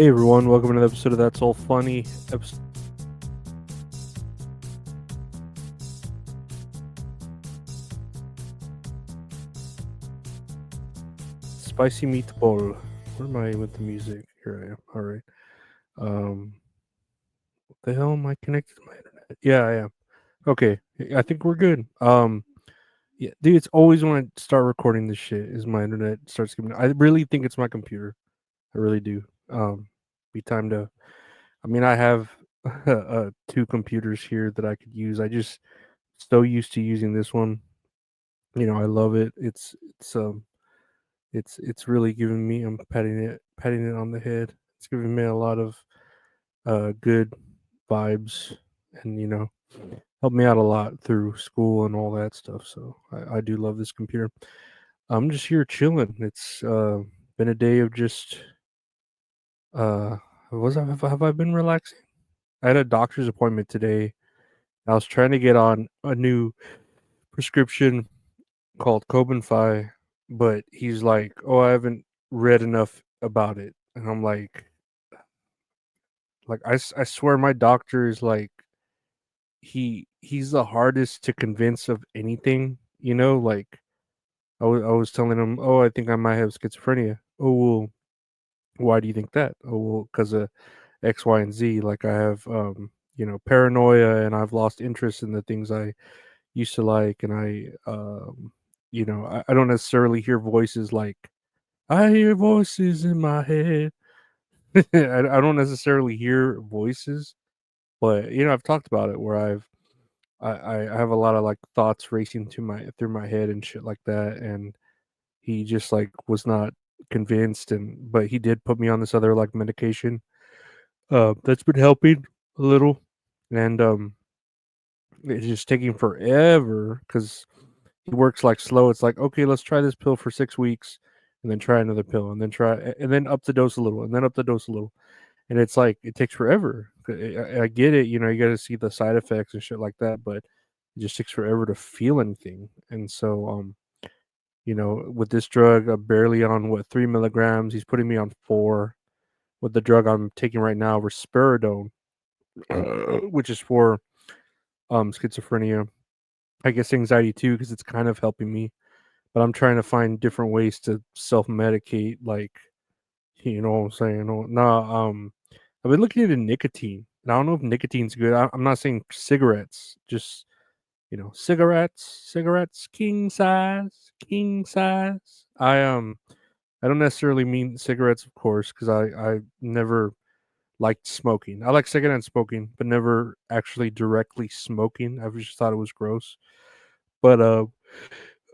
Hey everyone, welcome to another episode of That's All Funny. Spicy meatball. Where am I with the music? Here I am. All right. What the hell am I connected to my internet? Yeah, I am. Okay, I think we're good. Yeah, dude, it's always when I start recording this shit is my internet starts giving. I really think it's my computer. I really do. Be time to. I mean, I have two computers here that I could use. I just so used to using this one. I love it. It's really giving me. I'm patting it on the head. It's giving me a lot of good vibes, and helped me out a lot through school and all that stuff. So I do love this computer. I'm just here chilling. It's been a day of just uh was I have I been relaxing? I had a doctor's appointment today. I was trying to get on a new prescription called Cobenfy, but he's like, "Oh, I haven't read enough about it," and I'm like I swear my doctor is like he's the hardest to convince of anything. Like I was telling him, "Oh, I think I might have schizophrenia." Oh well, why do you think that? Oh well, because of X, Y, and Z. Like I have paranoia, and I've lost interest in the things I used to like, and I don't necessarily hear voices like I hear voices in my head. I don't necessarily hear voices, but I've talked about it where I have a lot of like thoughts racing to my through my head and shit like that, and he just like was not convinced, and but he did put me on this other like medication that's been helping a little, and it's just taking forever because he works like slow. It's like, okay, let's try this pill for 6 weeks, and then try another pill, and then and then up the dose a little, and then up the dose a little, and it's like it takes forever. I get it, you got to see the side effects and shit like that, but it just takes forever to feel anything. And so, with this drug, I'm barely on what 3 milligrams. He's putting me on 4. With the drug I'm taking right now, risperidone, which is for schizophrenia. I guess anxiety too, because it's kind of helping me. But I'm trying to find different ways to self medicate, like you know what I'm saying? No, nah, I've been looking into nicotine, and I don't know if nicotine's good. I'm not saying cigarettes, just cigarettes, king size, king size. I don't necessarily mean cigarettes, of course, because I never liked smoking. I like secondhand smoking, but never actually directly smoking. I've just thought it was gross. But uh,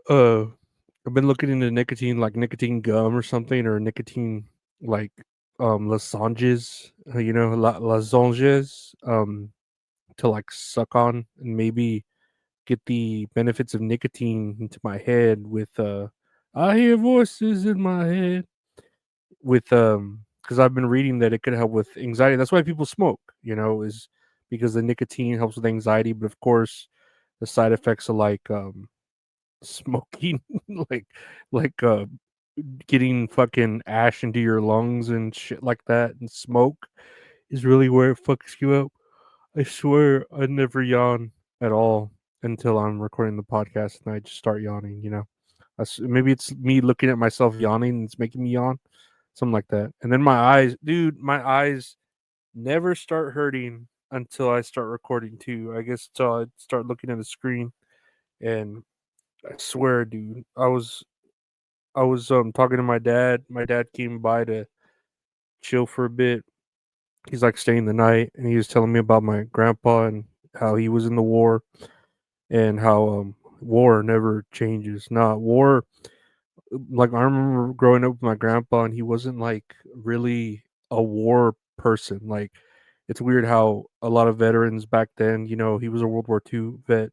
I've been looking into nicotine, like nicotine gum or something, or nicotine like lozenges, lozenges, to like suck on and maybe get the benefits of nicotine into my head with I hear voices in my head with because I've been reading that it could help with anxiety. That's why people smoke, is because the nicotine helps with anxiety, but of course the side effects are like smoking like like getting fucking ash into your lungs and shit like that, and smoke is really where it fucks you up. I swear I never yawn at all until I'm recording the podcast and I just start yawning, maybe it's me looking at myself yawning and it's making me yawn, something like that. And then my eyes never start hurting until I start recording too. I guess until I start looking at the screen. And I swear, dude, I was talking to my dad. My dad came by to chill for a bit. He's like staying the night, and he was telling me about my grandpa and how he was in the war, and how war never changes. Nah, war. Like I remember growing up with my grandpa, and he wasn't like really a war person. Like it's weird how a lot of veterans back then, he was a World War II vet.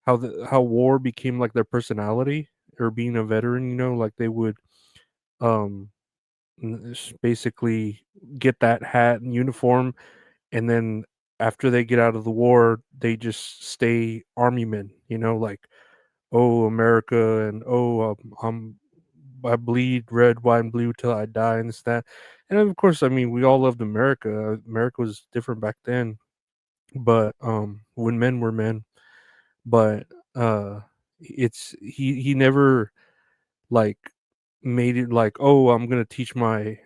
How war became like their personality, or being a veteran. Like they would um basically get that hat and uniform, and then after they get out of the war, they just stay army men. Like, oh America, and oh, I'm I bleed red, white, and blue till I die, and this that. And of course, I mean, we all loved America. America was different back then, but when men were men. But he never like made it like, oh, I'm gonna teach my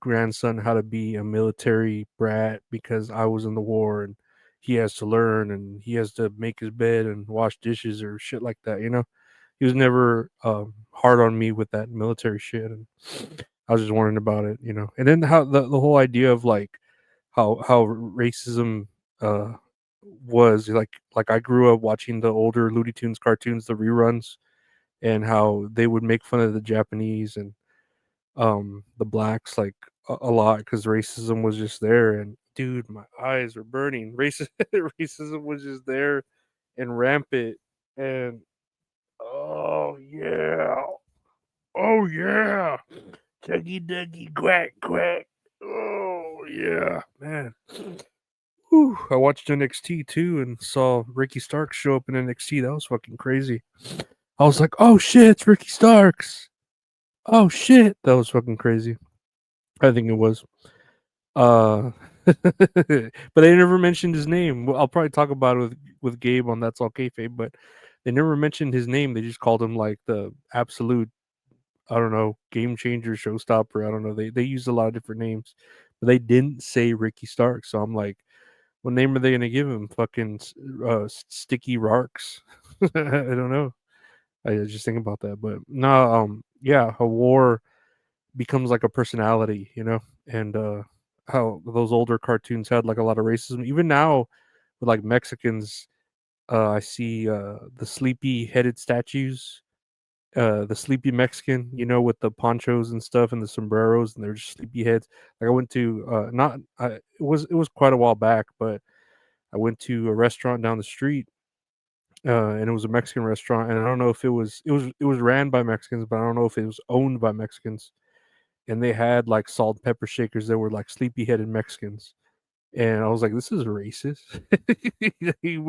grandson how to be a military brat because I was in the war and he has to learn and he has to make his bed and wash dishes or shit like that. He was never hard on me with that military shit, and I was just wondering about it. And then how the whole idea of like how racism uh was like I grew up watching the older Looney Tunes cartoons, the reruns, and how they would make fun of the Japanese and the blacks like a lot because racism was just there. And dude, my eyes are burning. Racism was just there and rampant. And oh yeah, oh yeah, Chuggy Duggy quack quack. Oh yeah, man. Whew, I watched NXT too and saw Ricky Starks show up in NXT. That was fucking crazy. I was like, oh shit, it's Ricky Starks. Oh shit, that was fucking crazy. I think it was. Uh, but they never mentioned his name. Well, I'll probably talk about it with Gabe on That's All Kayfabe, but they never mentioned his name. They just called him like the absolute, I don't know, game changer, showstopper. I don't know. They used a lot of different names, but they didn't say Ricky Starks. So I'm like, what name are they gonna give him? Fucking Sticky Rarks? I don't know. I just think about that, but no, yeah, a war becomes like a personality, and how those older cartoons had like a lot of racism. Even now, with like Mexicans, I see the sleepy-headed statues, the sleepy Mexican, with the ponchos and stuff and the sombreros, and they're just sleepy heads. Like I went to not, it was quite a while back, but I went to a restaurant down the street, and it was a Mexican restaurant, and I don't know if it was ran by Mexicans, but I don't know if it was owned by Mexicans. And they had like salt and pepper shakers that were like sleepy-headed Mexicans, and I was like, "This is racist,"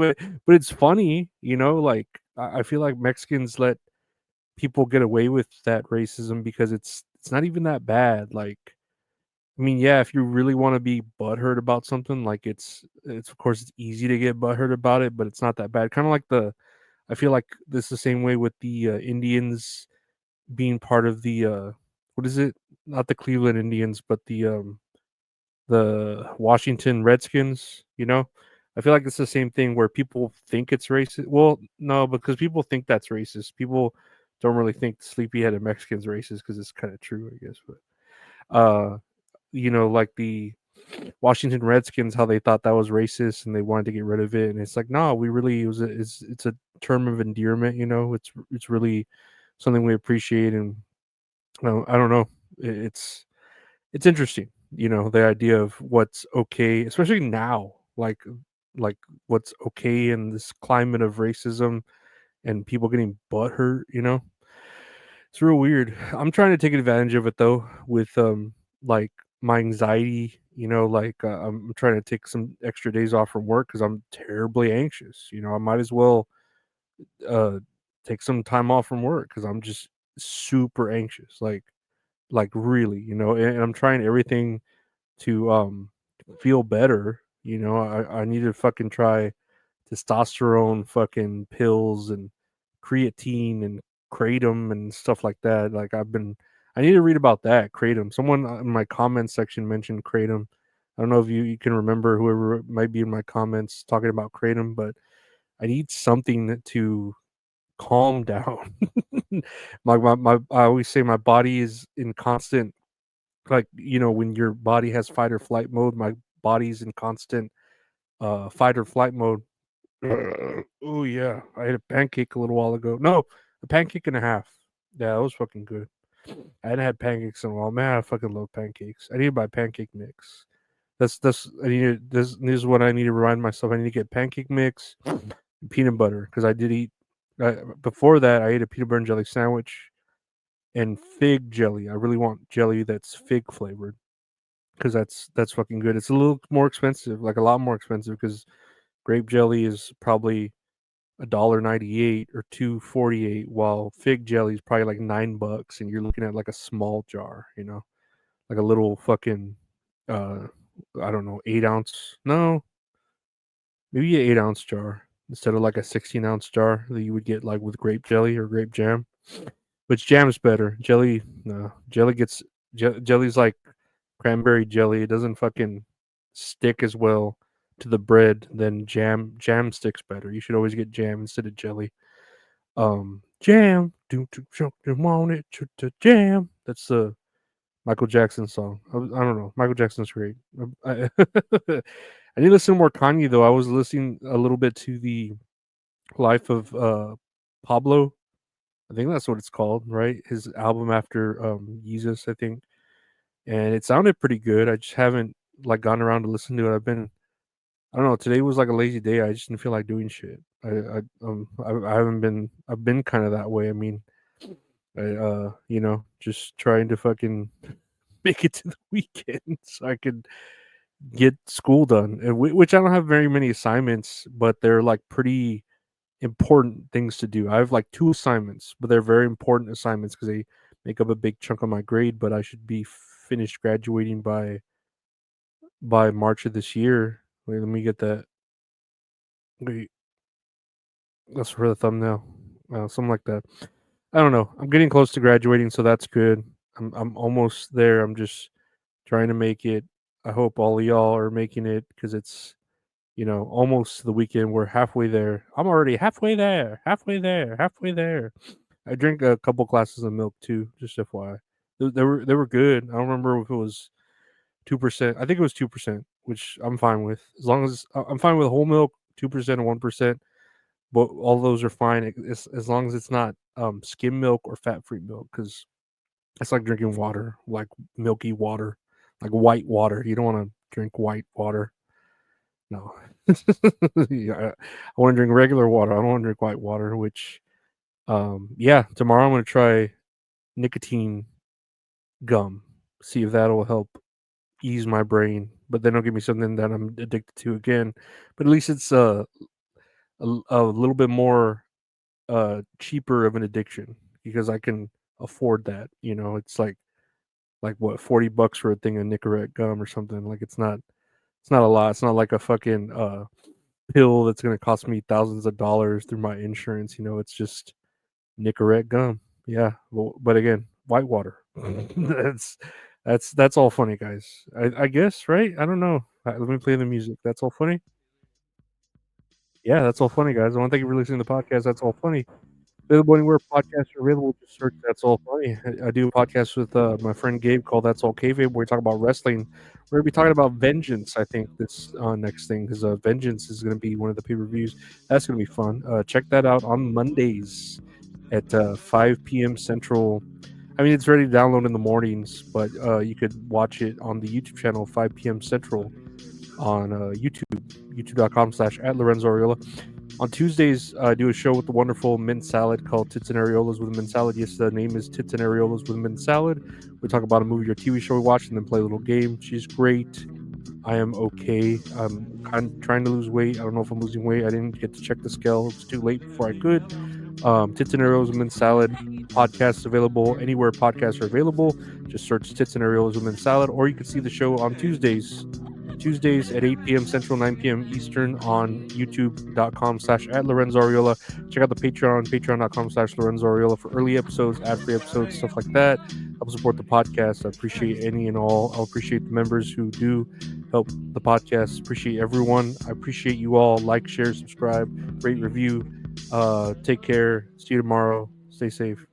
but it's funny. Like I feel like Mexicans let people get away with that racism because it's not even that bad. Like, I mean, yeah, if you really want to be butthurt about something, like it's of course it's easy to get butthurt about it, but it's not that bad. Kind of like I feel like this is the same way with the Indians being part of the what is it? Not the Cleveland Indians, but the Washington Redskins. I feel like it's the same thing where people think it's racist. Well, no, because people think that's racist. People don't really think sleepy-headed Mexicans racist because it's kind of true, I guess. But like the Washington Redskins, how they thought that was racist and they wanted to get rid of it, and it's like, no, we really it's a term of endearment. It's really something we appreciate, and I don't know, it's interesting. The idea of what's okay, especially now, like what's okay in this climate of racism and people getting butthurt. It's real weird. I'm trying to take advantage of it though with like my anxiety. Like I'm trying to take some extra days off from work because I'm terribly anxious. I might as well uh take some time off from work because I'm just super anxious. Like really, and I'm trying everything to feel better. I need to fucking try testosterone fucking pills and creatine and kratom and stuff like that. Like I need to read about that kratom. Someone in my comments section mentioned kratom. I don't know if you can remember, whoever might be in my comments talking about kratom, but I need something to calm down. I always say my body is in constant, like, when your body has fight or flight mode, my body's in constant fight or flight mode. Oh yeah, I ate a pancake a little while ago. No, a pancake and a half. Yeah, that was fucking good. I hadn't had pancakes in a while. Man, I fucking love pancakes. I need to buy pancake mix. That's I need to, this is what I need to remind myself. I need to get pancake mix, and peanut butter, because I did eat. Before that, I ate a peanut butter and jelly sandwich and fig jelly. I really want jelly that's fig flavored because that's fucking good. It's a little more expensive, like a lot more expensive, because grape jelly is probably $1.98 or $2.48, while fig jelly is probably like $9, and you're looking at like a small jar, like a little fucking, uh, I don't know, 8 ounce. No, maybe an 8 ounce jar instead of like a 16 ounce jar that you would get like with grape jelly or grape jam. Which jam's better? Jelly, no. Jelly's like cranberry jelly. It doesn't fucking stick as well to the bread than jam. Jam sticks better. You should always get jam instead of jelly. Jam, do want it to jam. That's the Michael Jackson song. I don't know. Michael Jackson's great. I need to listen to more Kanye though. I was listening a little bit to the life of Pablo. I think that's what it's called, right? His album after Yeezus, I think, and it sounded pretty good. I just haven't like gone around to listen to it. I don't know. Today was like a lazy day. I just didn't feel like doing shit. I haven't been. I've been kind of that way. I mean, just trying to fucking make it to the weekend so I could get school done. And which I don't have very many assignments, but they're like pretty important things to do. I have like two assignments, but they're very important assignments because they make up a big chunk of my grade. But I should be finished graduating by March of this year. Wait, let me get that. Wait, that's for the thumbnail. Something like that. I don't know. I'm getting close to graduating, so that's good. I'm almost there. I'm just trying to make it. I hope all of y'all are making it because it's almost the weekend. We're halfway there. I'm already halfway there. Halfway there. Halfway there. I drink a couple glasses of milk too, just FYI. They were good. I don't remember if it was 2%. I think it was 2%, which I'm fine with. As long as I'm fine with whole milk, 2% and 1%. But all those are fine as long as it's not skim milk or fat free milk, because it's like drinking water, like milky water, like white water. You don't want to drink white water. No, yeah, I want to drink regular water. I don't want to drink white water. Which, yeah, tomorrow I'm gonna try nicotine gum. See if that'll help ease my brain. But then it'll give me something that I'm addicted to again. But at least it's a little bit more cheaper of an addiction because I can afford that. It's like what, $40 for a thing of Nicorette gum or something. Like it's not a lot. It's not like a fucking pill that's gonna cost me thousands of dollars through my insurance. It's just Nicorette gum. Yeah. Well, but again, whitewater. that's that's all funny, guys. I guess, right? I don't know. Let me play the music. That's all funny. Yeah, that's all funny, guys. I want to thank you for listening to the podcast. That's all funny. Available anywhere podcasts are available. Just search That's All Funny. I do a podcast with my friend Gabe called That's All Kayfabe, where we talk about wrestling. We're going to be talking about Vengeance, I think, this next thing, because Vengeance is going to be one of the pay-per-views. That's going to be fun. Check that out on Mondays at 5 p.m. Central. I mean, it's ready to download in the mornings, but you could watch it on the YouTube channel, 5 p.m. Central on YouTube, youtube.com/@LorenzoAriola. On Tuesdays, I do a show with the wonderful mint salad called Tits and Areolas with Mint Salad. Yes, the name is Tits and Areolas with Mint Salad. We talk about a movie or TV show we watched and then play a little game. She's great. I am okay. I'm kind of trying to lose weight. I don't know if I'm losing weight. I didn't get to check the scale. It was too late before I could. Tits and Areolas with Mint Salad podcast available anywhere podcasts are available. Just search Tits and Areolas with Mint Salad, or you can see the show on Tuesdays at 8 p.m. Central, 9 p.m. Eastern on youtube.com/@LorenzoAriola. Check out the patreon.com/LorenzoAriola for early episodes, ad-free episodes, stuff like that. Help support the podcast. I appreciate any and all. I appreciate the members who do help the podcast. Appreciate everyone. I appreciate you all. Like, share, subscribe, rate, review. Take care. See you tomorrow. Stay safe.